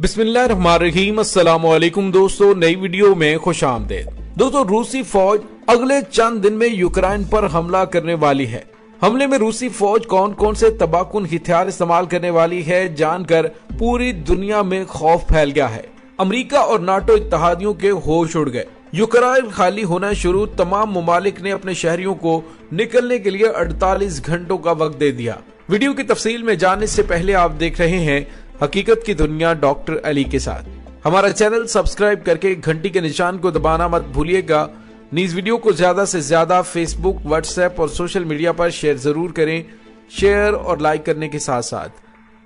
बिस्मिल्लाहिर्रहमानिर्रहीम। अस्सलाम वालेकुम दोस्तों, नई वीडियो में खुशामदीद। दोस्तों, रूसी फौज अगले चंद दिन में यूक्रेन पर हमला करने वाली है। हमले में रूसी फौज कौन कौन से तबाहकुन हथियार इस्तेमाल करने वाली है, जानकर पूरी दुनिया में खौफ फैल गया है। अमेरिका और नाटो इत्तेहादियों के होश उड़ गए। यूक्रेन खाली होना शुरू, तमाम मुमालिक ने अपने शहरियों को निकलने के लिए 48 घंटों का वक्त दे दिया। वीडियो की तफसील में जानने से पहले आप देख रहे हैं हकीकत की दुनिया डॉक्टर अली के साथ। हमारा चैनल सब्सक्राइब करके घंटी के निशान को दबाना मत भूलिएगा। न्यूज वीडियो को ज्यादा से ज्यादा फेसबुक, व्हाट्सएप और सोशल मीडिया पर शेयर जरूर करें। शेयर और लाइक करने के साथ साथ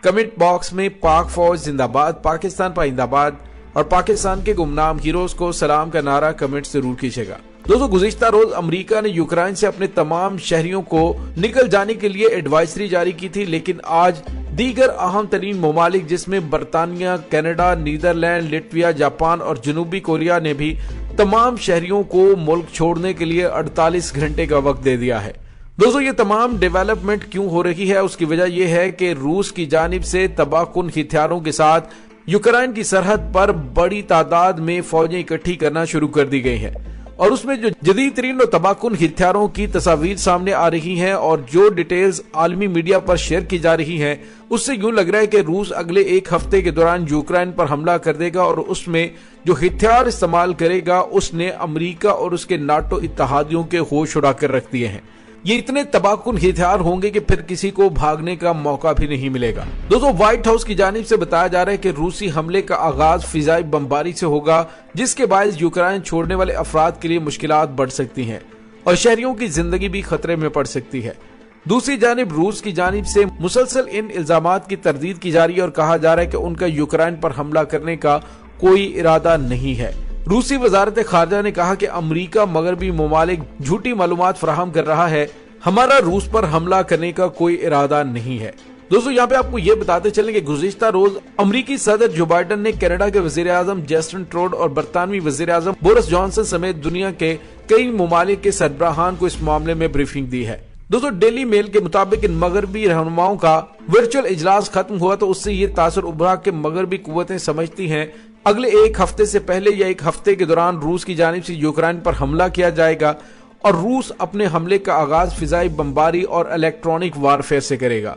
कमेंट बॉक्स में पाक फौज जिंदाबाद, पाकिस्तान पाइंदाबाद और पाकिस्तान के गुमनाम हीरोज को सलाम का नारा कमेंट जरूर कीजिएगा। दोस्तों, गुज़िश्ता रोज अमेरिका ने यूक्रेन से अपने तमाम शहरियों को निकल जाने के लिए एडवाइजरी जारी की थी, लेकिन आज दीगर अहम तरीन ममालिक जिसमें बरतानिया, कनाडा, नीदरलैंड, लिटविया, जापान और जनूबी कोरिया ने भी तमाम शहरियों को मुल्क छोड़ने के लिए 48 घंटे का वक्त दे दिया है। दोस्तों, ये तमाम डेवलपमेंट क्यों हो रही है, उसकी वजह यह है कि रूस की जानिब से तबाहकुन हथियारों के साथ यूक्रेन की सरहद पर बड़ी तादाद में फौजें इकट्ठी करना शुरू कर दी गई हैं और उसमें जो जदीद तरीन और तबाहकुन हथियारों की तस्वीर सामने आ रही हैं और जो डिटेल्स आलमी मीडिया पर शेयर की जा रही हैं, उससे यूं लग रहा है कि रूस अगले एक हफ्ते के दौरान यूक्रेन पर हमला कर देगा और उसमें जो हथियार इस्तेमाल करेगा उसने अमेरिका और उसके नाटो इत्तेहादियों के होश उड़ा कर रख दिए हैं। ये इतने तबाहकुन हथियार होंगे कि फिर किसी को भागने का मौका भी नहीं मिलेगा। दोस्तों, व्हाइट हाउस की जानिब से बताया जा रहा है कि रूसी हमले का आगाज फिजाई बमबारी से होगा, जिसके बायस यूक्रेन छोड़ने वाले अफराद के लिए मुश्किलात बढ़ सकती हैं और शहरियों की जिंदगी भी खतरे में पड़ सकती है। दूसरी जानिब रूस की जानिब से मुसलसल इन इल्जामात की तरदीद की जा रही है और कहा जा रहा है कि उनका यूक्रेन पर हमला करने का कोई इरादा नहीं है। रूसी वजारत खारजा ने कहा कि अमेरिका मगरबी ममालिक झूठी मालूमात फराहम कर रहा है, हमारा रूस पर हमला करने का कोई इरादा नहीं है। दोस्तों, यहाँ पे आपको ये बताते चलें कि गुज़िश्ता रोज अमेरिकी सदर जो बाइडेन ने कनाडा के वजीर आजम जस्टिन ट्रूडो और बरतानवी वजीर आजम बोरिस जॉनसन समेत दुनिया के कई ममालिक के सरबराहान को इस मामले में ब्रीफिंग दी है। दोस्तों, डेली मेल के मुताबिक इन मगरबी रहनुमाओं का वर्चुअल इजलास खत्म हुआ तो उससे ये तासर उभरा कि मगरबी कुव्वतें समझती हैं अगले एक हफ्ते से पहले या एक हफ्ते के दौरान रूस की जानिब से यूक्रेन पर हमला किया जाएगा और रूस अपने हमले का आगाज फिजाई बमबारी और इलेक्ट्रॉनिक वारफेयर से करेगा।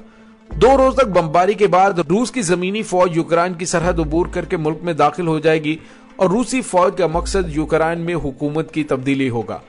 2 रोज तक बमबारी के बाद रूस की जमीनी फौज यूक्रेन की सरहद अबूर करके मुल्क में दाखिल हो जाएगी और रूसी फौज का मकसद यूक्रेन में हुकूमत की तब्दीली होगा।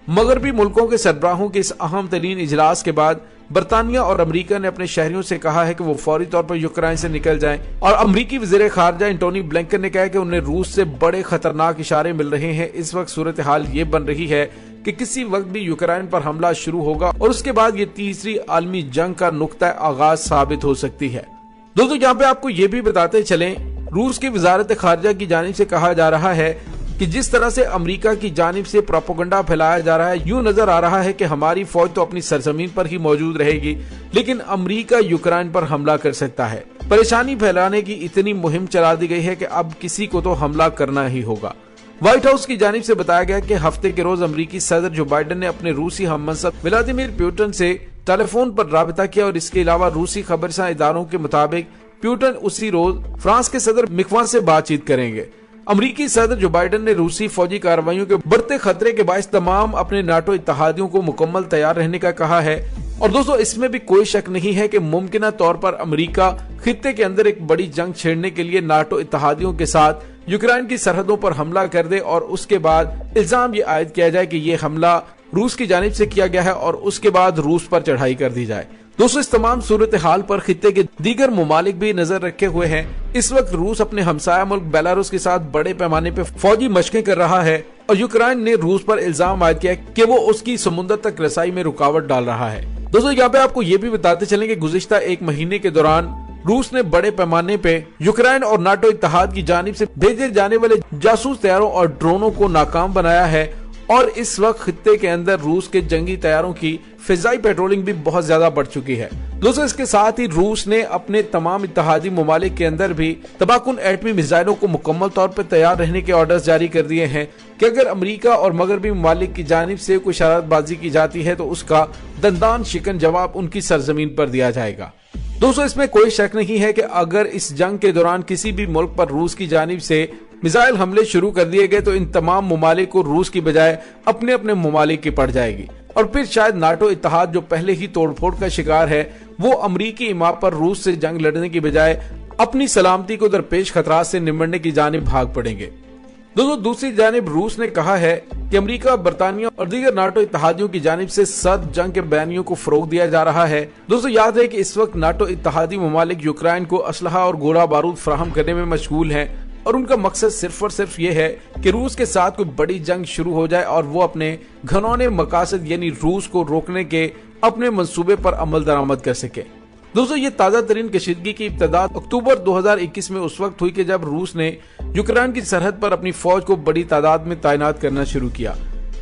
मगरबी मुल्कों के सरबराहों के इस अहम तरीन इजलास के बाद बरतानिया और अमेरिका ने अपने शहरियों से कहा है कि वो फौरी तौर पर यूक्रेन से निकल जाएं और अमेरिकी वजीर खारजा एंटोनी ब्लिंकन ने कहा कि उन्हें रूस से बड़े खतरनाक इशारे मिल रहे हैं। इस वक्त सूरत हाल ये बन रही है कि किसी वक्त भी यूक्रेन पर हमला शुरू होगा और उसके बाद ये तीसरी आलमी जंग का नुक्ता आगाज साबित हो सकती है। दोस्तों, यहाँ पे आपको ये भी बताते चलें, रूस की वजारत खारजा की जानिब से कहा जा रहा है कि जिस तरह से अमेरिका की जानिब से प्रोपेगेंडा फैलाया जा रहा है, यूं नजर आ रहा है कि हमारी फौज तो अपनी सरजमीन पर ही मौजूद रहेगी लेकिन अमेरिका यूक्रेन पर हमला कर सकता है। परेशानी फैलाने की इतनी मुहिम चला दी गई है कि अब किसी को तो हमला करना ही होगा। व्हाइट हाउस की जानिब से बताया गया कि हफ्ते के रोज अमेरिकी सदर जो बाइडेन ने अपने रूसी हममंसब व्लादिमीर पुतिन से टेलीफोन पर राबता किया और इसके अलावा रूसी खबरसां इदारों के मुताबिक पुतिन उसी रोज फ्रांस के सदर मैक्रों से बातचीत करेंगे। अमेरिकी सदर जो बाइडेन ने रूसी फौजी कार्रवाइयों के बढ़ते खतरे के बायस तमाम अपने नाटो इत्तेहादियों को मुकम्मल तैयार रहने का कहा है। और दोस्तों, इसमें भी कोई शक नहीं है कि मुमकिन तौर पर अमेरिका खित्ते के अंदर एक बड़ी जंग छेड़ने के लिए नाटो इत्तेहादियों के साथ यूक्रेन की सरहदों पर हमला कर दे और उसके बाद इल्जाम ये आयद किया जाए कि ये हमला रूस की जानिब से किया गया है और उसके बाद रूस पर चढ़ाई कर दी जाए। दोस्तों, इस तमाम सूरत हाल पर खित्ते के दीगर ममालिक भी नजर रखे हुए हैं। इस वक्त रूस अपने हमसाया मुल्क बेलारूस के साथ बड़े पैमाने पर फौजी मशकें कर रहा है और यूक्रेन ने रूस पर इल्जाम आयद किया कि वो उसकी समुद्र तक रसाई में रुकावट डाल रहा है। दोस्तों, यहाँ पे आपको ये भी बताते चलें कि गुज़िश्ता एक महीने के दौरान रूस ने बड़े पैमाने पे यूक्रेन और नाटो इत्तेहाद की जानिब से भेजे जाने वाले जासूस तैयारों और ड्रोनों को नाकाम बनाया है और इस वक्त खित्ते के अंदर रूस के जंगी तैयारों की फिजाई पेट्रोलिंग भी बहुत ज्यादा बढ़ चुकी है। दोस्तों इसके साथ ही रूस ने अपने तमाम इत्तेहादी ममालिक के अंदर भी तबाहकुन एटमी मिसाइलों को मुकम्मल तौर पर तैयार रहने के ऑर्डर्स जारी कर दिए हैं कि अगर अमेरिका और मगरबी ममालिक की जानिब से कोई शरारतबाजी की जाती है तो उसका दंदान शिकन जवाब उनकी सरजमीन पर दिया जाएगा। दोस्तों इसमें कोई शक नहीं है कि अगर इस जंग के दौरान किसी भी मुल्क पर रूस की जानिब से मिसाइल हमले शुरू कर दिए गए तो इन तमाम ममालिक को रूस की बजाय अपने अपने ममालिक की पड़ जाएगी और फिर शायद नाटो इत्तेहाद जो पहले ही तोड़फोड़ का शिकार है वो अमरीकी इमाम पर रूस से जंग लड़ने की बजाय अपनी सलामती को दरपेश खतरात से निमटने की जानिब भाग पड़ेंगे। दोस्तों दूसरी जानिब रूस ने कहा है कि अमेरिका, बरतानिया और दीगर नाटो इत्तेहादियों की जानिब से सर्द जंग के बयानियों को फरोग दिया जा रहा है। दोस्तों याद है कि इस वक्त नाटो इत्तेहादी ममालिक यूक्रेन को असलहा और गोला बारूद फराहम करने में मशगूल हैं और उनका मकसद सिर्फ और सिर्फ ये है कि रूस के साथ कोई बड़ी जंग शुरू हो जाए और वो अपने घनौने मकासद यानी रूस को रोकने के अपने मंसूबे पर अमल दरामद कर सके। दोस्तों ये ताज़ा तरीन कशीदगी की इब्तदा अक्टूबर 2021 में उस वक्त हुई कि जब रूस ने यूक्रेन की सरहद पर अपनी फौज को बड़ी तादाद में तैनात करना शुरू किया।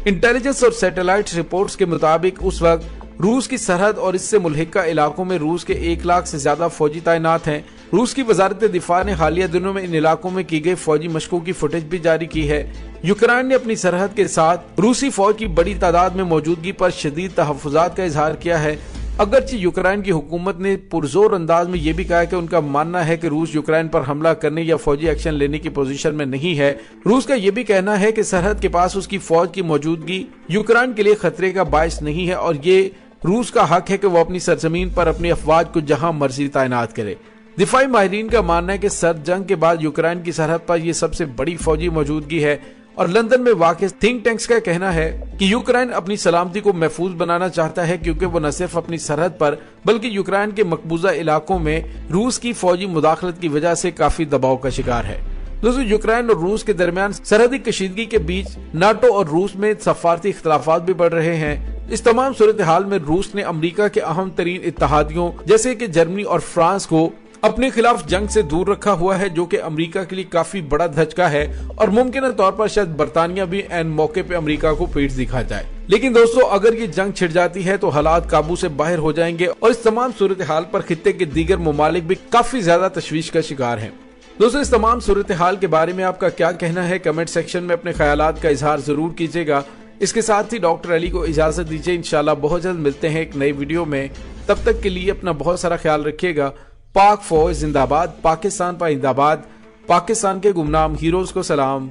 इंटेलिजेंस और सैटेलाइट रिपोर्ट्स के मुताबिक उस वक्त रूस की सरहद और इससे मुल्हिका इलाकों में रूस के 1 लाख से ज्यादा फौजी तैनात हैं। रूस की वजारत दिफा ने हालिया दिनों में इन इलाकों में की गई फौजी मशकों की फुटेज भी जारी की है। यूक्रेन ने अपनी सरहद के साथ रूसी फौज की बड़ी तादाद में मौजूदगी पर शदीद तहफ़्फ़ुज़ात का इजहार किया है। अगरचे यूक्रेन की हुकूमत ने पुरजोर अंदाज में यह भी कहा कि उनका मानना है कि रूस यूक्रेन पर हमला करने या फौजी एक्शन लेने की पोजीशन में नहीं है। रूस का यह भी कहना है कि सरहद के पास उसकी फौज की मौजूदगी यूक्रेन के लिए खतरे का बायस नहीं है और ये रूस का हक है कि वो अपनी सरजमीन पर अपनी अफवाज को जहां मर्जी तैनात करे। दिफाई माहिरीन का मानना है कि सर्द जंग के बाद यूक्रेन की सरहद पर यह सबसे बड़ी फौजी मौजूदगी है और लंदन में वाक़ थिंक टैंक्स का कहना है कि यूक्रेन अपनी सलामती को महफूज बनाना चाहता है क्योंकि वो न सिर्फ अपनी सरहद पर बल्कि यूक्रेन के मकबूजा इलाकों में रूस की फौजी मुदाखलत की वजह से काफी दबाव का शिकार है। दोस्तों यूक्रेन और रूस के दरमियान सरहदी कशीदगी के बीच नाटो और रूस में सफारती इख्तलाफात भी बढ़ रहे हैं। इस तमाम सूरत हाल में रूस ने अमेरिका के अहम तरीन इत्तेहादियों जैसे कि जर्मनी और फ्रांस को अपने खिलाफ जंग से दूर रखा हुआ है, जो कि अमेरिका के लिए काफी बड़ा धचका है और मुमकिन तौर पर शायद बरतानिया भी एन मौके पे अमेरिका को पीठ दिखा जाए। लेकिन दोस्तों अगर ये जंग छिड़ जाती है तो हालात काबू से बाहर हो जाएंगे और इस तमाम सूरत हाल पर खित्ते के दीगर ममालिक भी काफी ज्यादा तशवीश का शिकार है। दोस्तों इस तमाम सूरत हाल के बारे में आपका क्या कहना है, कमेंट सेक्शन में अपने ख्यालात का इजहार जरूर कीजिएगा। इसके साथ ही डॉक्टर अली को इजाजत दीजिए। इंशाल्लाह बहुत जल्द मिलते हैं एक नई वीडियो में। तब तक के लिए अपना बहुत सारा ख्याल रखिएगा। पाक फौज जिंदाबाद, पाकिस्तान पाइंदाबाद, पाकिस्तान के गुमनाम हीरोज को सलाम,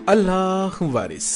अल्लाह वारिस।